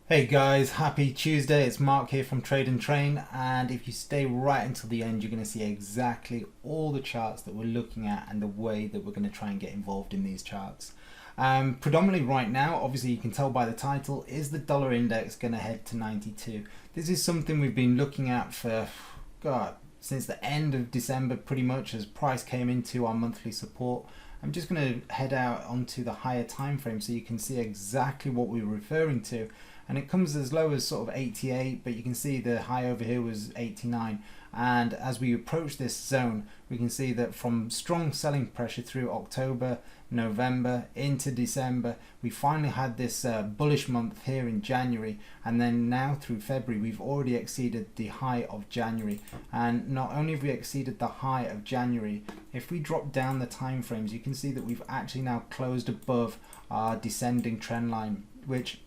Hey guys, happy Tuesday. It's Mark here from Trade and Train, and if you stay right until the end, you're going to see exactly all the charts that we're looking at and the way that we're going to try and get involved in these charts. Predominantly right now, obviously you can tell by the title, is the dollar index going to head to 92? This is something we've been looking at for, God, since the end of December pretty much, as price came into our monthly support. I'm just going to head out onto the higher time frame so you can see exactly what we were referring to, and it comes as low as sort of 88, but you can see the high over here was 89. And as we approach this zone, we can see that from strong selling pressure through October, November into December, we finally had this bullish month here in January, and then now through February we've already exceeded the high of January. And not only have we exceeded the high of January, if we drop down the time frames, you can see that we've actually now closed above our descending trend line, which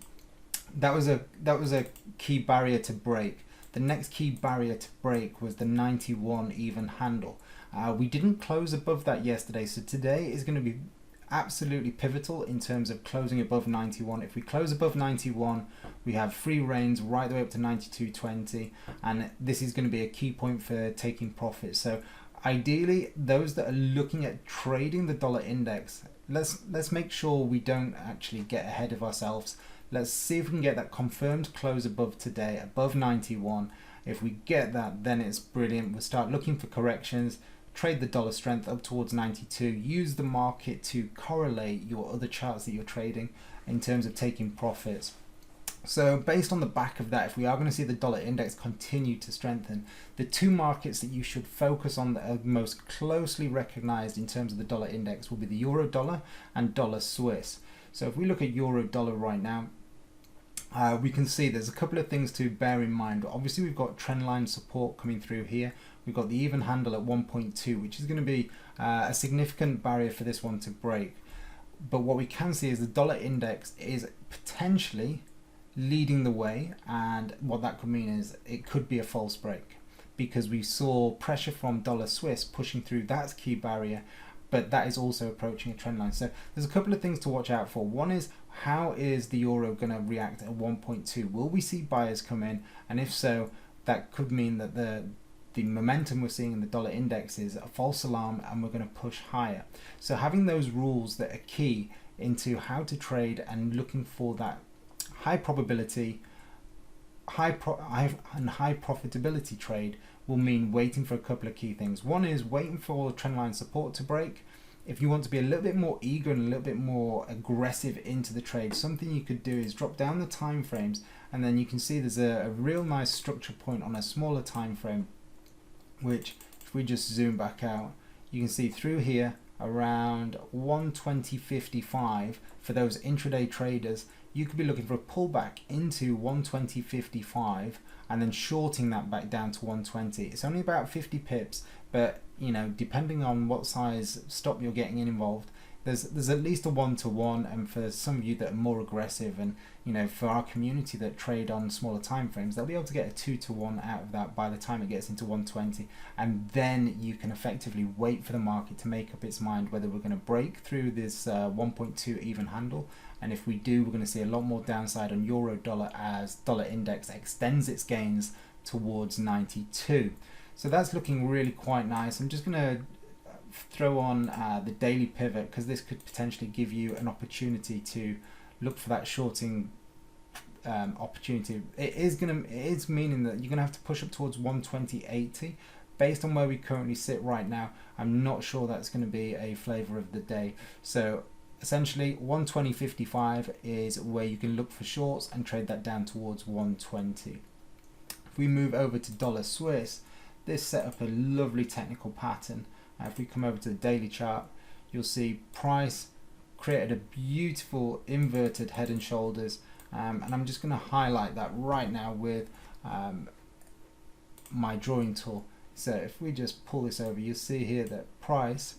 that was a key barrier to break. The next key barrier to break was the 91 even handle. We didn't close above that yesterday, so today is going to be absolutely pivotal in terms of closing above 91. If we close above 91, we have free reigns right the way up to 92.20, and this is going to be a key point for taking profits. So ideally, those that are looking at trading the dollar index, let's make sure we don't actually get ahead of ourselves. Let's see if we can get that confirmed close above today, above 91. If we get that, then it's brilliant. We'll start looking for corrections, trade the dollar strength up towards 92, use the market to correlate your other charts that you're trading in terms of taking profits. So based on the back of that, if we are going to see the dollar index continue to strengthen, the two markets that you should focus on that are most closely recognized in terms of the dollar index will be the euro dollar and dollar Swiss. So if we look at euro dollar right now, we can see there's a couple of things to bear in mind. Obviously we've got trendline support coming through here. We've got the even handle at 1.2, which is going to be a significant barrier for this one to break. But what we can see is the dollar index is potentially leading the way, and what that could mean is it could be a false break, because we saw pressure from dollar Swiss pushing through that key barrier, but that is also approaching a trend line. So there's a couple of things to watch out for. One is, how is the euro going to react at 1.2? Will we see buyers come in? And if so, that could mean that the momentum we're seeing in the dollar index is a false alarm and we're going to push higher. So having those rules that are key into how to trade and looking for that high probability, high profitability trade will mean waiting for a couple of key things. One is waiting for trendline support to break. If you want to be a little bit more eager and a little bit more aggressive into the trade, something you could do is drop down the time frames, and then you can see there's a real nice structure point on a smaller time frame, which if we just zoom back out, you can see through here around 120.55 for those intraday traders. You could be looking for a pullback into 120.55 and then shorting that back down to 120. It's only about 50 pips, but you know, depending on what size stop you're getting involved, there's at least a 1-to-1, and for some of you that are more aggressive, and you know, for our community that trade on smaller time frames, they'll be able to get a 2-to-1 out of that by the time it gets into 120, and then you can effectively wait for the market to make up its mind whether we're going to break through this 1.2 even handle. And if we do, we're going to see a lot more downside on euro dollar as dollar index extends its gains towards 92. So that's looking really quite nice. I'm just going to throw on the daily pivot, because this could potentially give you an opportunity to look for that shorting opportunity. It is meaning that you're going to have to push up towards 120.80. Based on where we currently sit right now, I'm not sure that's going to be a flavor of the day. So essentially 120.55 is where you can look for shorts and trade that down towards 120. If we move over to dollar Swiss, this set up a lovely technical pattern. If we come over to the daily chart, you'll see price created a beautiful inverted head and shoulders, and I'm just going to highlight that right now with my drawing tool. So if we just pull this over, you'll see here that price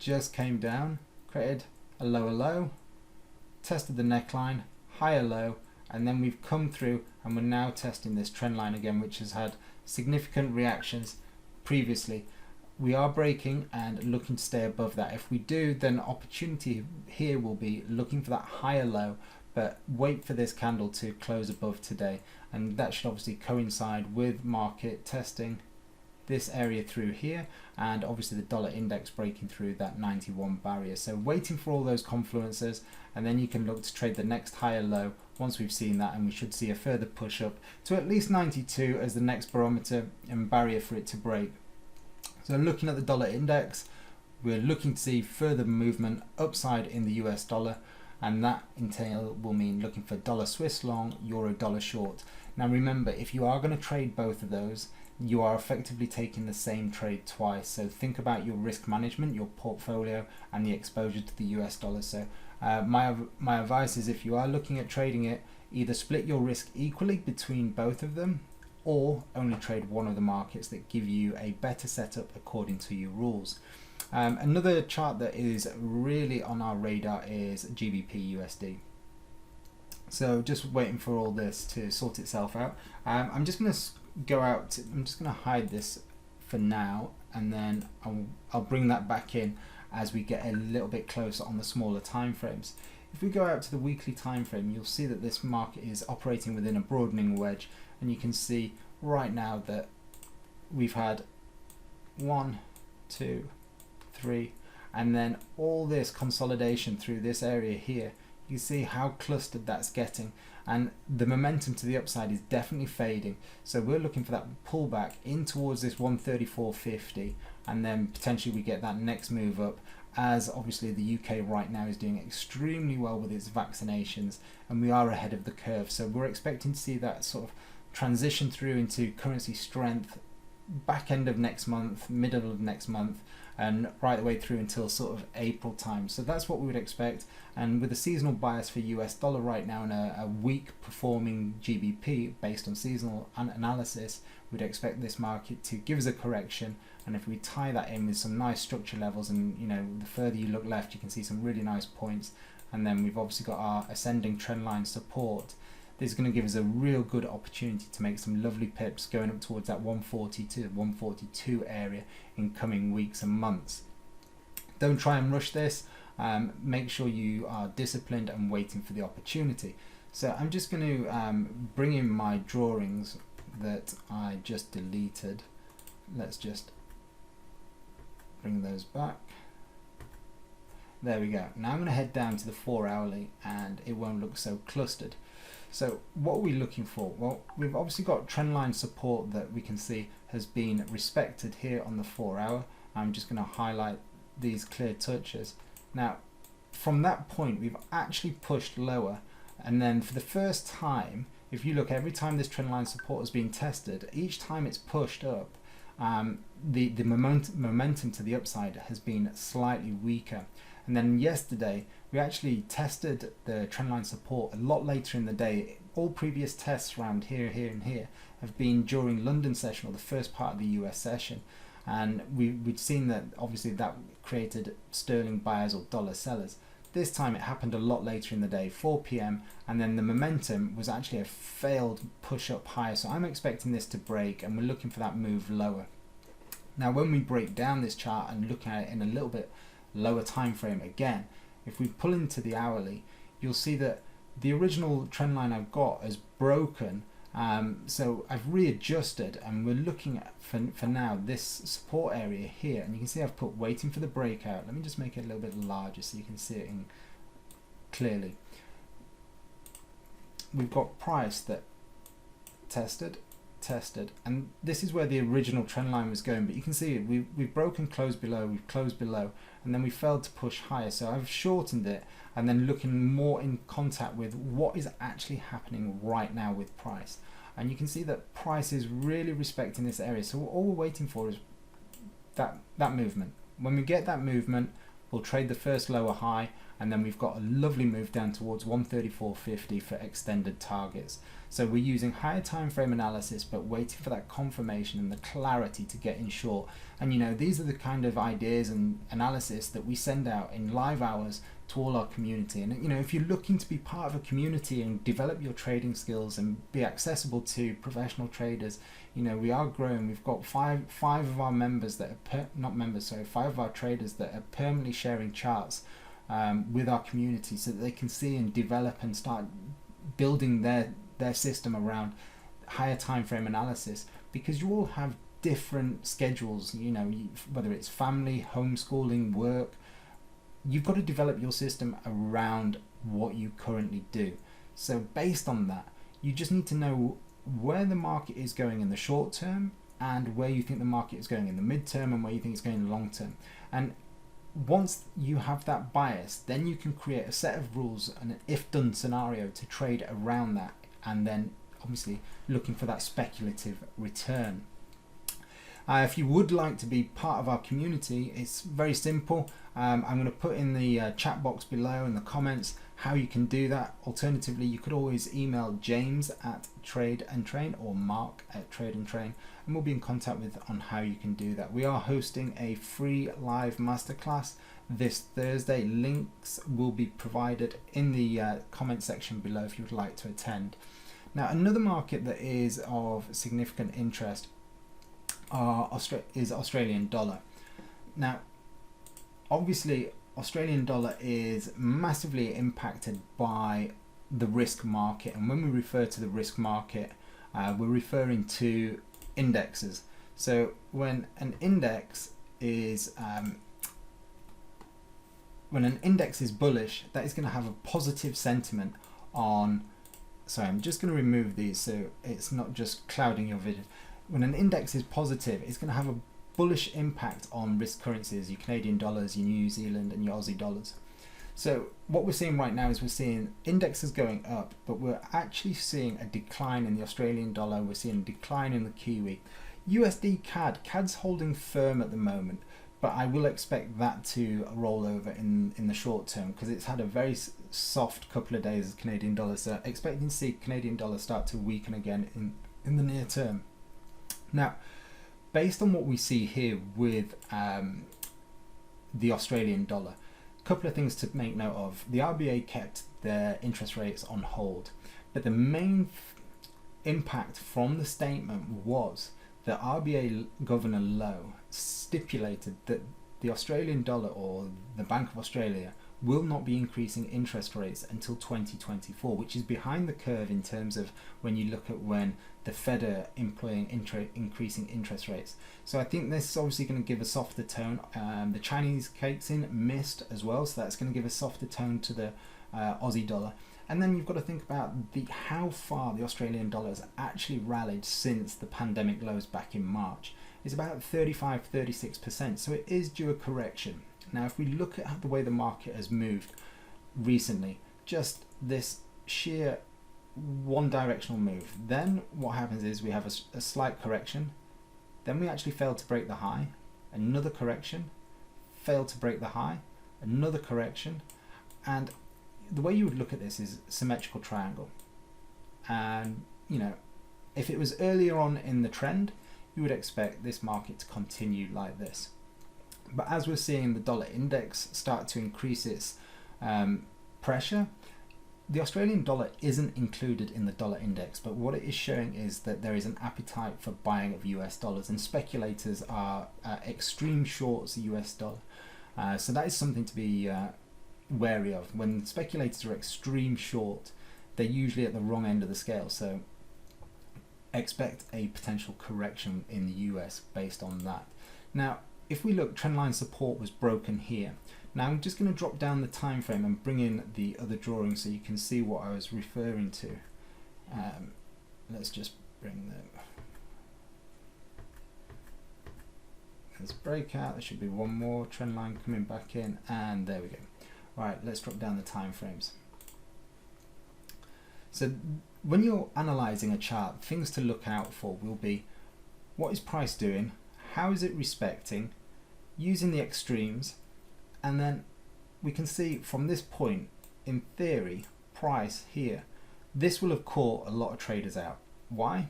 just came down, created a lower low, tested the neckline, higher low, and then we've come through and we're now testing this trend line again, which has had significant reactions previously. We are breaking and looking to stay above that. If we do, then opportunity here will be looking for that higher low, but wait for this candle to close above today, and that should obviously coincide with market testing this area through here, and obviously the dollar index breaking through that 91 barrier. So waiting for all those confluences, and then you can look to trade the next higher low once we've seen that, and we should see a further push up to at least 92 as the next barometer and barrier for it to break. So looking at the dollar index, we're looking to see further movement upside in the US dollar, and that in turn will mean looking for dollar Swiss long, euro dollar short. Now remember, if you are going to trade both of those, you are effectively taking the same trade twice. So think about your risk management, your portfolio, and the exposure to the US dollar. So my advice is, if you are looking at trading it, either split your risk equally between both of them, or only trade one of the markets that give you a better setup according to your rules. Another chart that is really on our radar is GBP USD. So just waiting for all this to sort itself out. I'm just going to go out, I'm just going to hide this for now, and then I'll bring that back in as we get a little bit closer on the smaller time frames. If we go out to the weekly time frame, you'll see that this market is operating within a broadening wedge, and you can see right now that we've had 1, 2, 3, and then all this consolidation through this area here. You see how clustered that's getting, and the momentum to the upside is definitely fading. So we're looking for that pullback in towards this 134.50, and then potentially we get that next move up, as obviously the UK right now is doing extremely well with its vaccinations, and we are ahead of the curve. So we're expecting to see that sort of transition through into currency strength back end of next month, middle of next month, and right the way through until sort of April time. So that's what we would expect, and with a seasonal bias for US dollar right now and a weak performing GBP based on seasonal analysis, we'd expect this market to give us a correction. And if we tie that in with some nice structure levels, and you know, the further you look left, you can see some really nice points, and then we've obviously got our ascending trend line support. This is going to give us a real good opportunity to make some lovely pips going up towards that 140 to 142 area in coming weeks and months. Don't try and rush this. Make sure you are disciplined and waiting for the opportunity. So I'm just going to bring in my drawings that I just deleted. Let's just bring those back. There we go. Now I'm going to head down to the 4 hourly, and it won't look so clustered. So what are we looking for? Well, we've obviously got trendline support that we can see has been respected here on the 4 hour. I'm just going to highlight these clear touches. Now, from that point, we've actually pushed lower, and then for the first time, if you look, every time this trendline support has been tested, each time it's pushed up, the momentum to the upside has been slightly weaker. And then yesterday, we actually tested the trendline support a lot later in the day. All previous tests around here, here, and here have been during London session, or the first part of the US session. And we'd seen that obviously that created sterling buyers or dollar sellers. This time it happened a lot later in the day, 4 p.m, and then the momentum was actually a failed push up higher. So I'm expecting this to break, and we're looking for that move lower. Now when we break down this chart and look at it in a little bit lower time frame again, if we pull into the hourly, you'll see that the original trend line I've got has broken. So I've readjusted, and we're looking at for now this support area here, and you can see I've put waiting for the breakout. Let me just make it a little bit larger so you can see it in clearly. We've got price that tested, and this is where the original trend line was going, but you can see we've broken, closed below, we've closed below, and then we failed to push higher. So I've shortened it, and then looking more in contact with what is actually happening right now with price. And you can see that price is really respecting this area. So all we're waiting for is that movement. When we get that movement, we'll trade the first lower high, and then we've got a lovely move down towards 134.50 for extended targets. So we're using higher time frame analysis, but waiting for that confirmation and the clarity to get in short. And you know, these are the kind of ideas and analysis that we send out in live hours to all our community. And you know, if you're looking to be part of a community and develop your trading skills and be accessible to professional traders, you know, we are growing. We've got five of our members that are five of our traders that are permanently sharing charts with our community so that they can see and develop and start building their system around higher time frame analysis, because you all have different schedules, you know, whether it's family, homeschooling, work. You've got to develop your system around what you currently do. So based on that, you just need to know where the market is going in the short term and where you think the market is going in the midterm and where you think it's going in the long term. And once you have that bias, then you can create a set of rules and an if done scenario to trade around that, and then obviously looking for that speculative return. If you would like to be part of our community, it's very simple. I'm going to put in the chat box below in the comments how you can do that. Alternatively, you could always email James at Trade and Train or Mark at Trade and Train, and we'll be in contact with on how you can do that. We are hosting a free live masterclass this Thursday. Links will be provided in the comment section below if you would like to attend. Now, another market that is of significant interest is Australian dollar. Now, obviously, Australian dollar is massively impacted by the risk market, and when we refer to the risk market, we're referring to indexes. So when an index is bullish, that is going to have a positive sentiment on. Sorry, I'm just going to remove these so it's not just clouding your vision. When an index is positive, it's going to have a bullish impact on risk currencies, your Canadian dollars, your New Zealand and your Aussie dollars. So what we're seeing right now is we're seeing indexes going up, but we're actually seeing a decline in the Australian dollar. We're seeing a decline in the Kiwi. USD CAD's holding firm at the moment, but I will expect that to roll over in the short term because it's had a very soft couple of days as Canadian dollar. So expecting to see Canadian dollar start to weaken again in the near term. Now, based on what we see here with the Australian dollar, a couple of things to make note of. The RBA kept their interest rates on hold, but the main impact from the statement was that RBA Governor Lowe stipulated that the Australian dollar, or the Bank of Australia, will not be increasing interest rates until 2024, which is behind the curve in terms of when you look at when the Fed are employing increasing interest rates. So I think this is obviously going to give a softer tone. The Chinese cakes in missed as well, so that's going to give a softer tone to the Aussie dollar. And then you've got to think about how far the Australian dollar has actually rallied since the pandemic lows back in March. It's about 35-36%, so it is due a correction. Now, if we look at the way the market has moved recently, just this sheer one-directional move, then what happens is we have a slight correction, then we actually fail to break the high, another correction, fail to break the high, another correction, and the way you would look at this is symmetrical triangle. And, you know, if it was earlier on in the trend, you would expect this market to continue like this. But as we're seeing the dollar index start to increase its pressure, the Australian dollar isn't included in the dollar index, but what it is showing is that there is an appetite for buying of US dollars, and speculators are extreme shorts the US dollar. So that is something to be wary of. When speculators are extreme short, they're usually at the wrong end of the scale. So expect a potential correction in the US based on that. Now, if we look, trendline support was broken here. Now I'm just going to drop down the time frame and bring in the other drawing so you can see what I was referring to. Let's just bring the There's breakout. There should be one more trend line coming back in, and there we go. Right, let's drop down the time frames. So when you're analyzing a chart, things to look out for will be what is price doing, how is it respecting, using the extremes, and then we can see from this point, in theory, price here, this will have caught a lot of traders out. Why?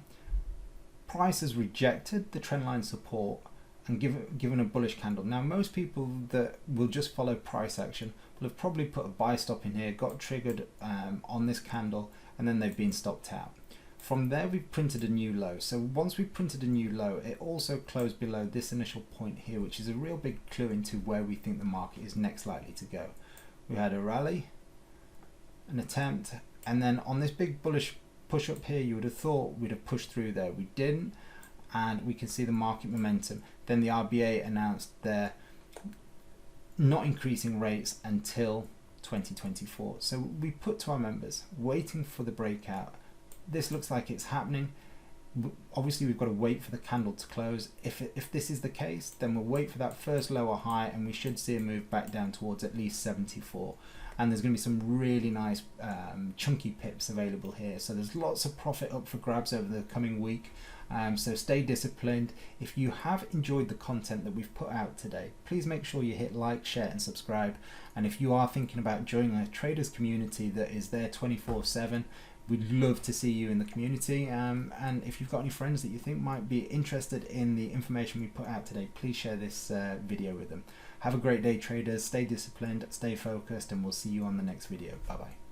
Price has rejected the trendline support and given a bullish candle. Now most people that will just follow price action will have probably put a buy stop in here, got triggered on this candle, and then they've been stopped out. From there we've printed a new low. So once we've printed a new low, it also closed below this initial point here, which is a real big clue into where we think the market is next likely to go. we had a rally, an attempt, and then on this big bullish push up here, you would have thought we'd have pushed through there. We didn't, and we can see the market momentum. Then the RBA announced they're not increasing rates until 2024. So we put to our members, waiting for the breakout. This looks like it's happening. Obviously we've got to wait for the candle to close. If this is the case, then we'll wait for that first lower high, and we should see a move back down towards at least 74. And there's going to be some really nice chunky pips available here. So there's lots of profit up for grabs over the coming week. So stay disciplined. If you have enjoyed the content that we've put out today, please make sure you hit like, share and subscribe. And if you are thinking about joining a traders community that is there 24/7, we'd love to see you in the community. And if you've got any friends that you think might be interested in the information we put out today, please share this video with them. Have a great day, traders. Stay disciplined, stay focused, and we'll see you on the next video. Bye bye.